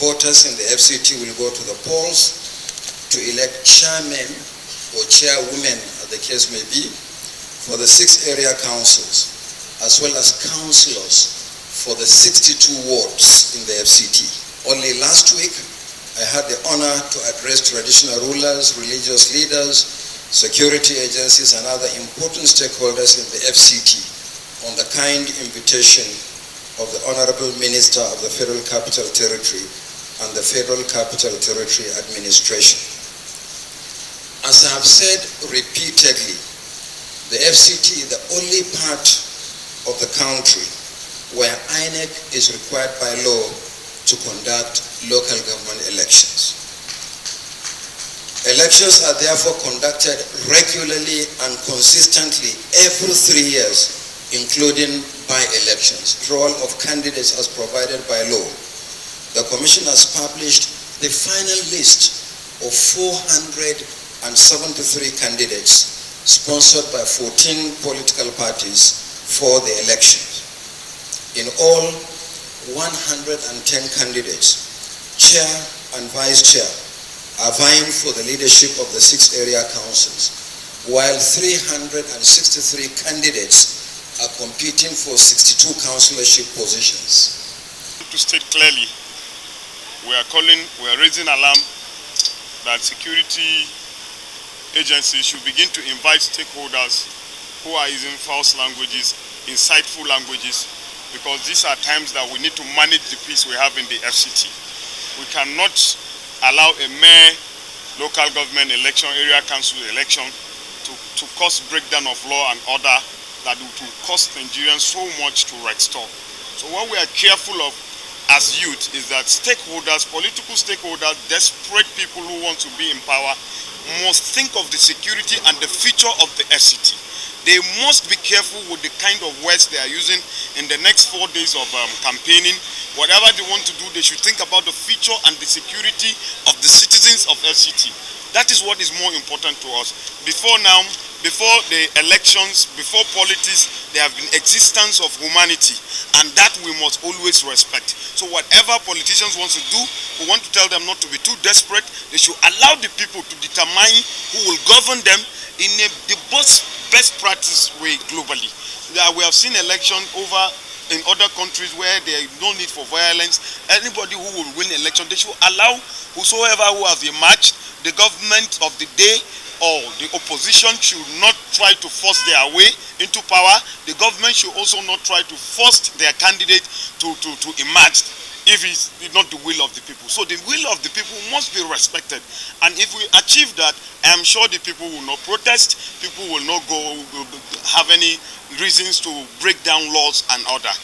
voters in the FCT will go to the polls to elect chairmen or chairwomen, as the case may be, for the 6 area councils, as well as councillors for the 62 wards in the FCT. Only last week, I had the honor to address traditional rulers, religious leaders, security agencies, and other important stakeholders in the FCT on the kind invitation of the Honorable Minister of the Federal Capital Territory and the Federal Capital Territory Administration. As I have said repeatedly, the FCT is the only part of the country where INEC is required by law to conduct local government elections. Elections are therefore conducted regularly and consistently every 3 years, including by-elections, withdrawal of candidates as provided by law. The Commission has published the final list of 473 candidates sponsored by 14 political parties for the elections. In all, 110 candidates, chair and vice chair, are vying for the leadership of the 6 area councils, while 363 candidates are competing for 62 councillorship positions. To state clearly, we are raising alarm that security agencies should begin to invite stakeholders who are using false languages, insightful languages, because these are times that we need to manage the peace we have in the FCT. We cannot allow a mere local government election, area council election to cause breakdown of law and order that will cost Nigerians so much to restore. So what we are careful of as youth is that stakeholders, political stakeholders, desperate people who want to be in power must think of the security and the future of the FCT. They must be careful with the kind of words they are using in the next 4 days of campaigning. Whatever they want to do, they should think about the future and the security of the citizens of FCT. That is what is more important to us. Before now, before the elections, before politics, there have been existence of humanity, and that we must always respect. So whatever politicians want to do, we want to tell them not to be too desperate. They should allow the people to determine who will govern them in the best practice way globally. We have seen election over in other countries where there is no need for violence. Anybody who will win election, they should allow whosoever who has emerged, the government of the day or the opposition should not try to force their way into power. The government should also not try to force their candidate to emerge if it's not the will of the people. So the will of the people must be respected. And if we achieve that, I am sure the people will not protest, people will not have any reasons to break down laws and order.